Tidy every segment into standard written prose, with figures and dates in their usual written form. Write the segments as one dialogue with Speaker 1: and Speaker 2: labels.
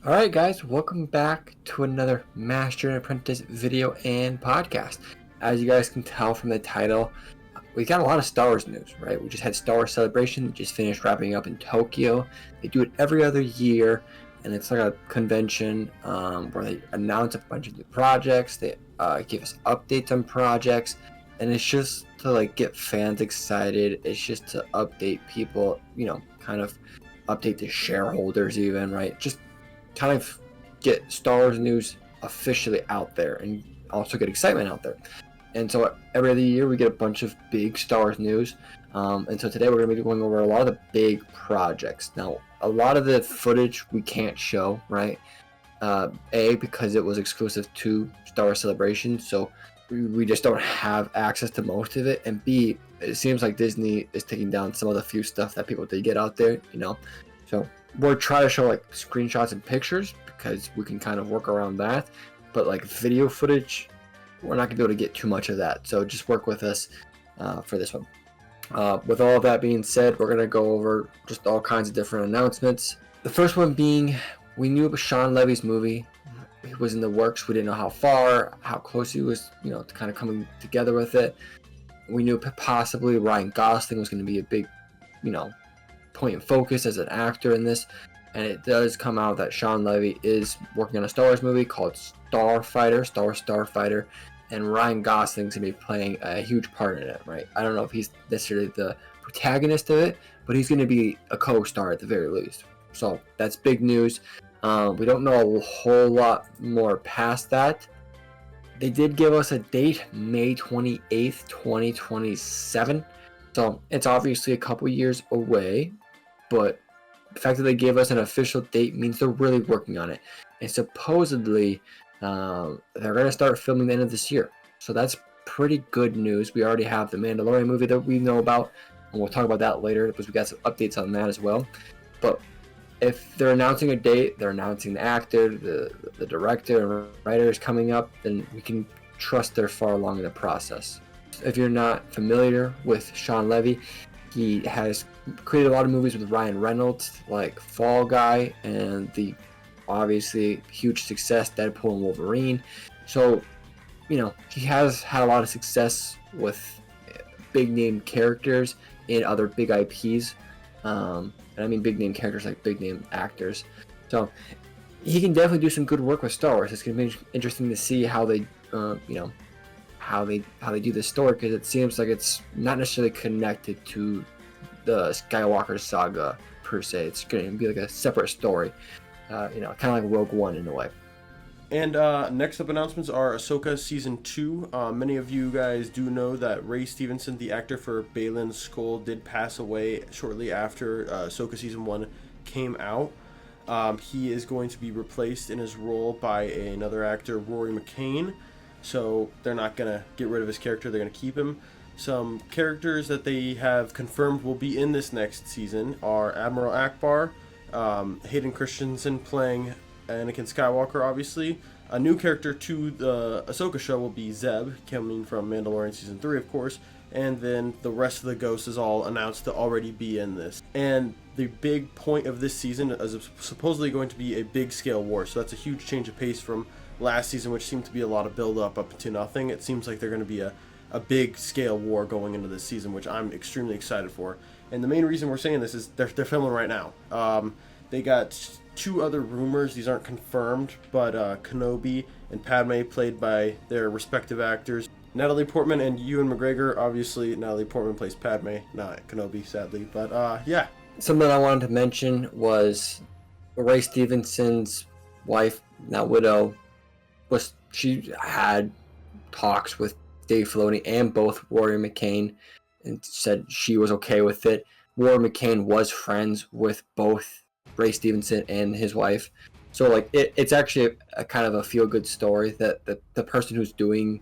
Speaker 1: All right, guys, welcome back to another Master and Apprentice video and podcast. As you guys can tell from the title, we got a lot of Star Wars news, right? We just had Star Wars Celebration, just finished wrapping up in Tokyo. They do it every other year, and it's like a convention where they announce a bunch of new projects. They give us updates on projects, and it's just to like get fans excited. It's just to update people, kind of update the shareholders even, right? Just kind of get Star Wars news officially out there and also get excitement out there. And so every other year we get a bunch of big Star Wars news. And so today we're going to be going over a lot of the big projects. Now, a lot of the footage we can't show, right? A, because it was exclusive to Star Wars Celebration, so we just don't have access to most of it. And B, it seems like Disney is taking down some of the few stuff that people did get out there, So we'll try to show like screenshots and pictures because we can kind of work around that. But like video footage, we're not gonna be able to get too much of that. So just work with us for this one. With all of that being said, we're gonna go over just all kinds of different announcements. The first one being, we knew about Sean Levy's movie. It was in the works. We didn't know how far, how close he was, to kind of coming together with it. We knew possibly Ryan Gosling was going to be a big, point and focus as an actor in this. And it does come out that Sean Levy is working on a Star Wars movie called Star Wars Starfighter, and Ryan Gosling's going to be playing a huge part in it, right? I don't know if he's necessarily the protagonist of it, but he's going to be a co-star at the very least. So that's big news. We don't know a whole lot more past that. They did give us a date, May 28th, 2027. So it's obviously a couple years away, but the fact that they gave us an official date means they're really working on it. And supposedly, they're going to start filming the end of this year. So that's pretty good news. We already have the Mandalorian movie that we know about, and we'll talk about that later because we got some updates on that as well. But if they're announcing a date, they're announcing the actor, the director, and writers coming up, then we can trust they're far along in the process. If you're not familiar with Sean Levy, he has created a lot of movies with Ryan Reynolds, like Fall Guy, and the obviously huge success Deadpool and Wolverine. So, he has had a lot of success with big name characters in other big IPs. And I mean big name characters like big name actors. So he can definitely do some good work with Star Wars. It's going to be interesting to see how they, how they do this story, because it seems like it's not necessarily connected to the Skywalker saga per se. It's going to be like a separate story, kind of like Rogue One in a way.
Speaker 2: And next up announcements are Ahsoka Season 2. Many of you guys do know that Ray Stevenson, the actor for Baylan Skoll, did pass away shortly after Ahsoka Season 1 came out. He is going to be replaced in his role by another actor, Rory McCain. So they're not going to get rid of his character, they're going to keep him. Some characters that they have confirmed will be in this next season are Admiral Akbar, Hayden Christensen playing Anakin Skywalker, obviously. A new character to the Ahsoka show will be Zeb, coming from Mandalorian Season 3, of course. And then the rest of the ghosts is all announced to already be in this. And the big point of this season is supposedly going to be a big-scale war. So that's a huge change of pace from last season, which seemed to be a lot of build-up to nothing. It seems like they're going to be a big-scale war going into this season, which I'm extremely excited for. And the main reason we're saying this is they're filming right now. They got two other rumors. These aren't confirmed, but Kenobi and Padme, played by their respective actors. Natalie Portman and Ewan McGregor. Obviously, Natalie Portman plays Padme, not Kenobi, sadly. But yeah.
Speaker 1: Something I wanted to mention was Ray Stevenson's wife, now widow, she had talks with Dave Filoni and both Rory McCain, and said she was okay with it. Rory McCain was friends with both Ray Stevenson and his wife, so like it's actually a kind of a feel-good story that the person who's doing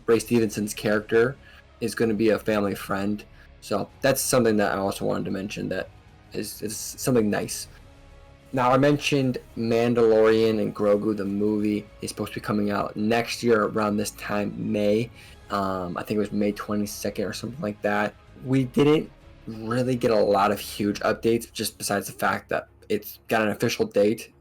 Speaker 1: Ray Stevenson's character is going to be a family friend. So that's something that I also wanted to mention, that is something nice. Now, I mentioned Mandalorian and Grogu, the movie, is supposed to be coming out next year around this time, May. I think it was May 22nd or something like that. We didn't really get a lot of huge updates, just besides the fact that it's got an official date.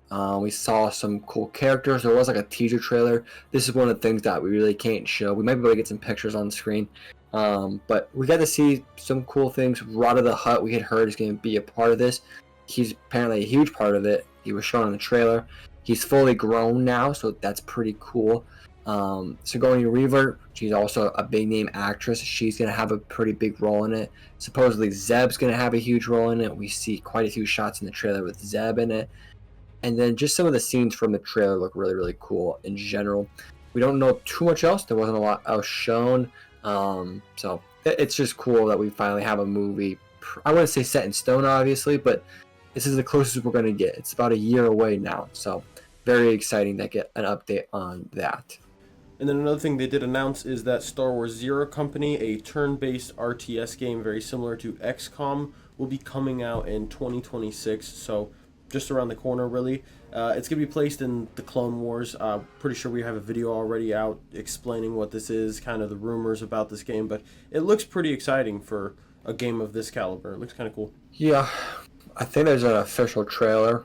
Speaker 1: We saw some cool characters. There was like a teaser trailer. This is one of the things that we really can't show. We might be able to get some pictures on the screen. But we got to see some cool things. Rod the Hutt, we had heard, is going to be a part of this. He's apparently a huge part of it. He was shown in the trailer. He's fully grown now, so that's pretty cool. Sigourney Weaver, she's also a big name actress. She's going to have a pretty big role in it. Supposedly Zeb's going to have a huge role in it. We see quite a few shots in the trailer with Zeb in it. And then just some of the scenes from the trailer look really, really cool in general. We don't know too much else. There wasn't a lot else shown. So it's just cool that we finally have a movie. I wouldn't say set in stone, obviously, but this is the closest we're going to get. It's about a year away now. So very exciting to get an update on that.
Speaker 2: And then another thing they did announce is that Star Wars Zero Company, a turn-based RTS game very similar to XCOM, will be coming out in 2026. So just around the corner, really. It's going to be placed in the Clone Wars. Pretty sure we have a video already out explaining what this is, kind of the rumors about this game, but it looks pretty exciting for a game of this caliber. It looks kind of cool.
Speaker 1: Yeah, I think there's an official trailer,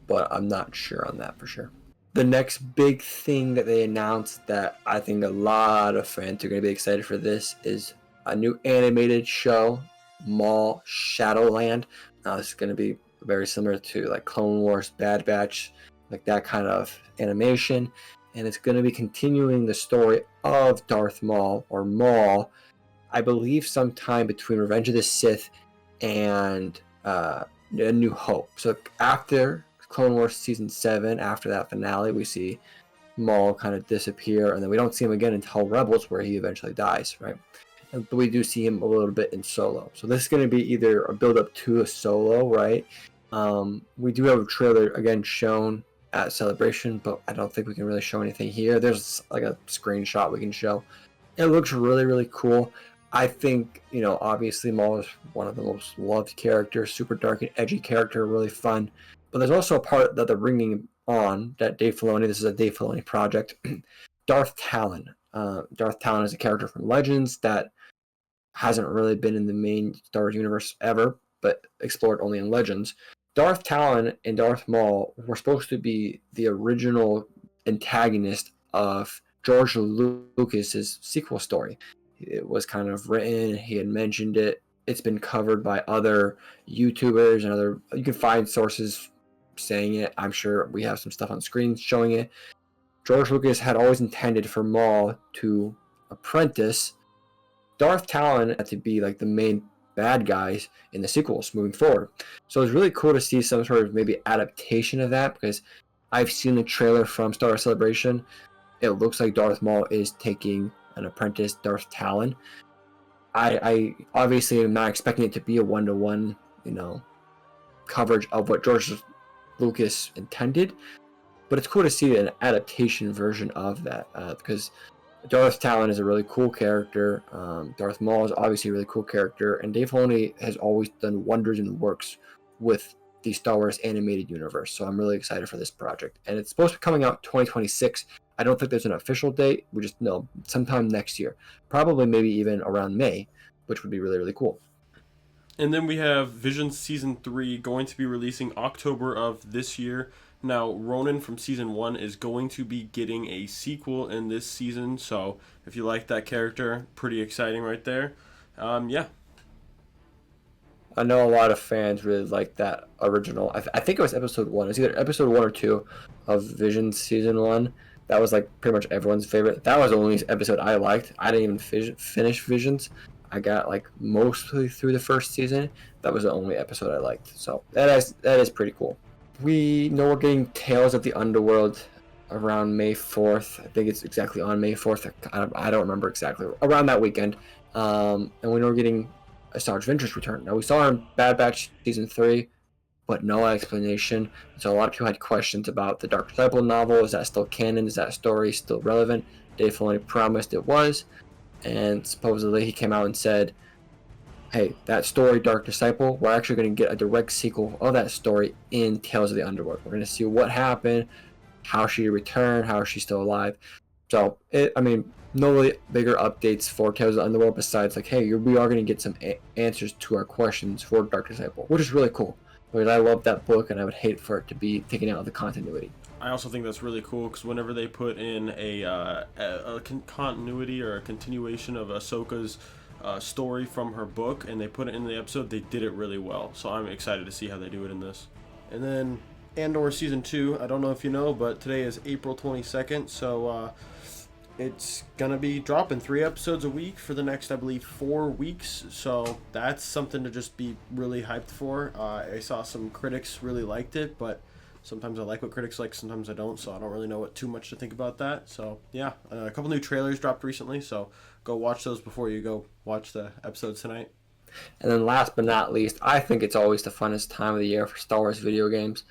Speaker 1: but I'm not sure on that for sure. The next big thing that they announced that I think a lot of fans are going to be excited for this is a new animated show, Maul Shadowland. This is going to be very similar to like Clone Wars, Bad Batch, like that kind of animation, and it's going to be continuing the story of Darth Maul, or Maul, I believe sometime between Revenge of the Sith and A New Hope. So after Clone Wars Season 7, after that finale, we see Maul kind of disappear, and then we don't see him again until Rebels, where he eventually dies, right? But we do see him a little bit in Solo. So this is going to be either a build-up to a Solo, right? We do have a trailer, again, shown at Celebration, but I don't think we can really show anything here. There's like a screenshot we can show. It looks really, really cool. I think, obviously Maul is one of the most loved characters, super dark and edgy character, really fun. But there's also a part that they're bringing on that Dave Filoni, this is a Dave Filoni project, Darth Talon. Darth Talon is a character from Legends that hasn't really been in the main Star Wars universe ever, but explored only in Legends. Darth Talon and Darth Maul were supposed to be the original antagonist of George Lucas's sequel story. It was kind of written, he had mentioned it. It's been covered by other YouTubers and you can find sources saying it. I'm sure we have some stuff on screen showing it. George Lucas had always intended for Maul to apprentice Darth Talon to be like the main bad guys in the sequels moving forward. So it's really cool to see some sort of maybe adaptation of that, because I've seen the trailer from Star Wars Celebration. It looks like Darth Maul is taking an apprentice, Darth Talon. I obviously am not expecting it to be a one-to-one, coverage of what George Lucas intended, but it's cool to see an adaptation version of that, because Darth Talon is a really cool character. Darth Maul is obviously a really cool character, and Dave Filoni has always done wonders and works with the Star Wars animated universe. So I'm really excited for this project, and it's supposed to be coming out 2026. I don't think there's an official date. We just know sometime next year, probably maybe even around May, which would be really, really cool.
Speaker 2: And then we have Visions Season 3 going to be releasing October of this year. Now, Ronan from Season 1 is going to be getting a sequel in this season, so if you like that character, pretty exciting right there. Yeah.
Speaker 1: I know a lot of fans really like that original. I think it was episode 1. It's either episode 1 or 2 of Visions Season 1. That was like pretty much everyone's favorite. That was the only episode I liked. I didn't even finish Visions. I got like mostly through the first season. That was the only episode I liked. So that is pretty cool. We know we're getting Tales of the Underworld around May 4th. I think it's exactly on May 4th. I don't remember exactly. Around that weekend. And we know we're getting a Star Wars Ventress return. Now we saw her in Bad Batch Season 3, but no explanation. So a lot of people had questions about the Dark Disciple novel. Is that still canon? Is that story still relevant? Dave Filoni promised it was. And supposedly he came out and said, hey, that story, Dark Disciple, we're actually going to get a direct sequel of that story in Tales of the Underworld. We're going to see what happened, how she returned, how she's still alive. So, no really bigger updates for Tales of the Underworld besides, like, hey, we are going to get some answers to our questions for Dark Disciple, which is really cool. Because I love that book, and I would hate for it to be taken out of the continuity.
Speaker 2: I also think that's really cool because whenever they put in a continuity or a continuation of Ahsoka's story from her book and they put it in the episode, they did it really well. So I'm excited to see how they do it in this. And then Andor Season 2, I don't know if you know, but today is April 22nd, so it's going to be dropping 3 episodes a week for the next, I believe, 4 weeks. So that's something to just be really hyped for. I saw some critics really liked it, but sometimes I like what critics like, sometimes I don't, so I don't really know what too much to think about that. So, yeah, a couple new trailers dropped recently, so go watch those before you go watch the episodes tonight.
Speaker 1: And then last but not least, I think it's always the funnest time of the year for Star Wars video games.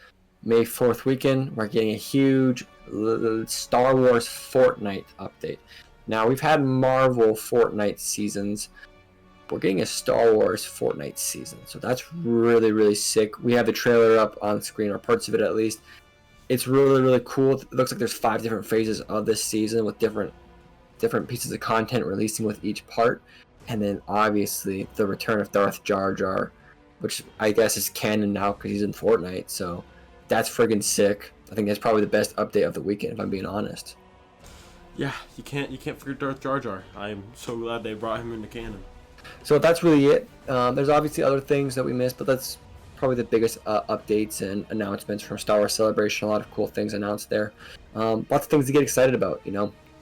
Speaker 1: May 4th weekend, we're getting a huge Star Wars Fortnite update. Now, we've had Marvel Fortnite seasons. We're getting a Star Wars Fortnite season, so that's really, really sick. We have the trailer up on screen, or parts of it at least. It's really, really cool. It looks like there's 5 different phases of this season with different pieces of content releasing with each part. And then, obviously, the return of Darth Jar Jar, which I guess is canon now because he's in Fortnite, so that's friggin' sick. I think that's probably the best update of the weekend, if I'm being honest.
Speaker 2: Yeah, you can't forget Darth Jar Jar. I'm so glad they brought him into canon.
Speaker 1: So that's really it. There's obviously other things that we missed, but that's probably the biggest updates and announcements from Star Wars Celebration. A lot of cool things announced there. Lots of things to get excited about.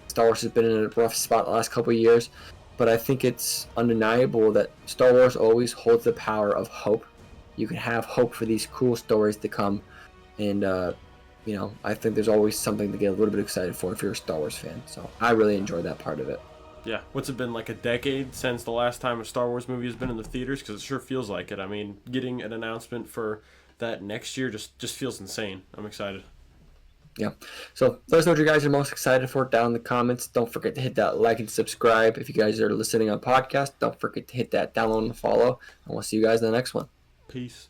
Speaker 1: Star Wars has been in a rough spot the last couple of years, but I think it's undeniable that Star Wars always holds the power of hope. You can have hope for these cool stories to come, and I think there's always something to get a little bit excited for if you're a Star Wars fan. So I really enjoyed that part of it.
Speaker 2: Yeah, what's it been, like a decade since the last time a Star Wars movie has been in the theaters? Because it sure feels like it. I mean, getting an announcement for that next year just feels insane. I'm excited.
Speaker 1: Yeah. So let us know what you guys are most excited for down in the comments. Don't forget to hit that like and subscribe. If you guys are listening on podcast, don't forget to hit that download and follow. And we'll see you guys in the next one.
Speaker 2: Peace.